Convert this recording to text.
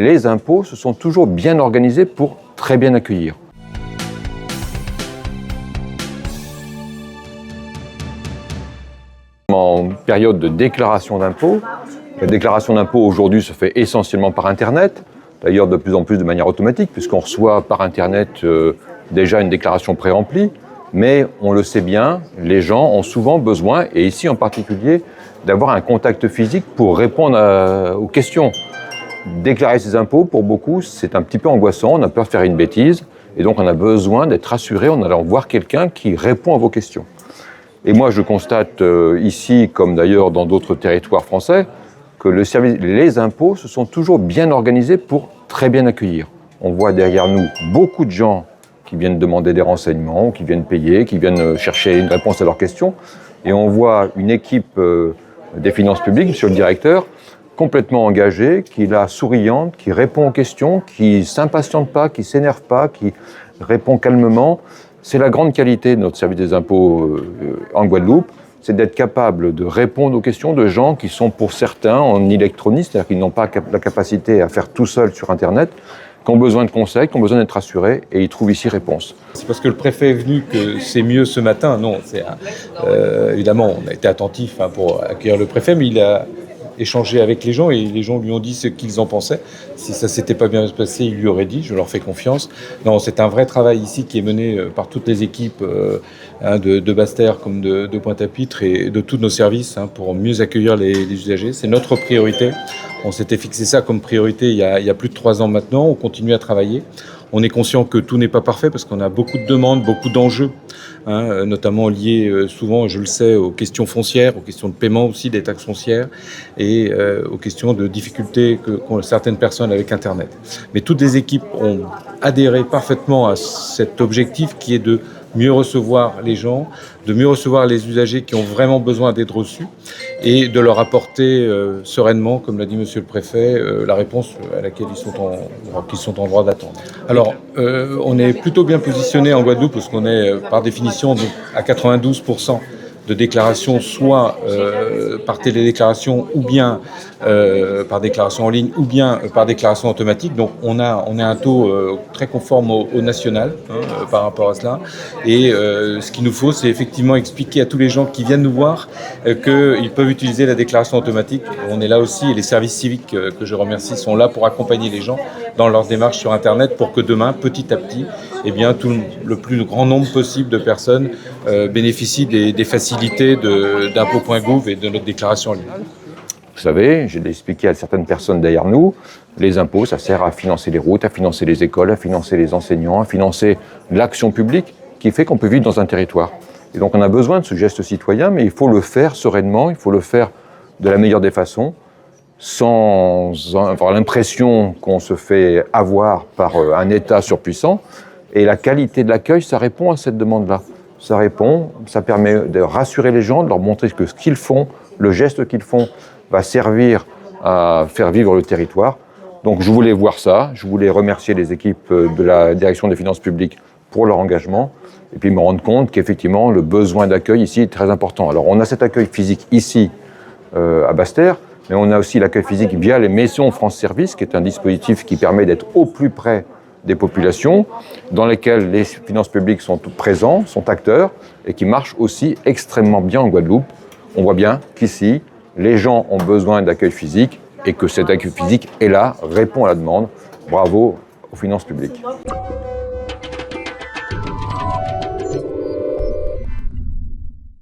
les impôts se sont toujours bien organisés pour très bien accueillir. En période de déclaration d'impôts, la déclaration d'impôts aujourd'hui se fait essentiellement par Internet, d'ailleurs de plus en plus de manière automatique, puisqu'on reçoit par Internet déjà une déclaration pré-remplie, mais on le sait bien, les gens ont souvent besoin, et ici en particulier, d'avoir un contact physique pour répondre aux questions. Déclarer ses impôts, pour beaucoup, c'est un petit peu angoissant, on a peur de faire une bêtise, et donc on a besoin d'être rassuré en allant voir quelqu'un qui répond à vos questions. Et moi, je constate ici, comme d'ailleurs dans d'autres territoires français, que les impôts se sont toujours bien organisés pour très bien accueillir. On voit derrière nous beaucoup de gens qui viennent demander des renseignements, qui viennent payer, qui viennent chercher une réponse à leurs questions. Et on voit une équipe des finances publiques, monsieur le directeur, complètement engagée, qui est là, souriante, qui répond aux questions, qui ne s'impatiente pas, qui ne s'énerve pas, qui répond calmement. C'est la grande qualité de notre service des impôts en Guadeloupe, c'est d'être capable de répondre aux questions de gens qui sont pour certains en électronique, c'est-à-dire qu'ils n'ont pas la capacité à faire tout seul sur Internet, qui ont besoin de conseils, qui ont besoin d'être rassurés, et ils trouvent ici réponse. C'est parce que le préfet est venu que c'est mieux ce matin. Non, évidemment, on a été attentif pour accueillir le préfet, mais il a échangé avec les gens et les gens lui ont dit ce qu'ils en pensaient. Si ça s'était pas bien passé, il lui aurait dit, je leur fais confiance. Non, c'est un vrai travail ici qui est mené par toutes les équipes de Basse-Terre comme de Pointe-à-Pitre et de tous nos services pour mieux accueillir les usagers. C'est notre priorité. On s'était fixé ça comme priorité il y a plus de 3 ans maintenant. On continue à travailler. On est conscient que tout n'est pas parfait parce qu'on a beaucoup de demandes, beaucoup d'enjeux, notamment liés souvent, je le sais, aux questions foncières, aux questions de paiement aussi des taxes foncières et aux questions de difficultés qu'ont certaines personnes avec Internet. Mais toutes les équipes ont adhéré parfaitement à cet objectif qui est de mieux recevoir les gens, de mieux recevoir les usagers qui ont vraiment besoin d'être reçus et de leur apporter sereinement, comme l'a dit Monsieur le Préfet, la réponse à laquelle qu'ils sont en droit d'attendre. Alors, on est plutôt bien positionné en Guadeloupe parce qu'on est par définition à 92% de déclaration, soit par télédéclaration ou bien par déclaration en ligne ou bien par déclaration automatique. Donc on a un taux très conforme au national par rapport à cela. Et ce qu'il nous faut, c'est effectivement expliquer à tous les gens qui viennent nous voir qu'ils peuvent utiliser la déclaration automatique. On est là aussi et les services civiques que je remercie sont là pour accompagner les gens dans leur démarche sur Internet pour que demain, petit à petit, eh bien, le plus grand nombre possible de personnes bénéficient des facilités d'impôts.gouv et de notre déclaration en ligne. Vous savez, j'ai expliqué à certaines personnes derrière nous, les impôts, ça sert à financer les routes, à financer les écoles, à financer les enseignants, à financer l'action publique qui fait qu'on peut vivre dans un territoire. Et donc on a besoin de ce geste citoyen, mais il faut le faire sereinement, il faut le faire de la meilleure des façons, sans avoir l'impression qu'on se fait avoir par un État surpuissant. Et la qualité de l'accueil, ça répond à cette demande-là. Ça permet de rassurer les gens, de leur montrer que ce qu'ils font, le geste qu'ils font, va servir à faire vivre le territoire. Donc je voulais voir ça, je voulais remercier les équipes de la Direction des finances publiques pour leur engagement, et puis me rendre compte qu'effectivement le besoin d'accueil ici est très important. Alors on a cet accueil physique ici à Basse-Terre, mais on a aussi l'accueil physique via les Maisons France Service, qui est un dispositif qui permet d'être au plus près des populations, dans lesquelles les finances publiques sont présents, sont acteurs, et qui marchent aussi extrêmement bien en Guadeloupe. On voit bien qu'ici, les gens ont besoin d'accueil physique, et que cet accueil physique est là, répond à la demande. Bravo aux finances publiques.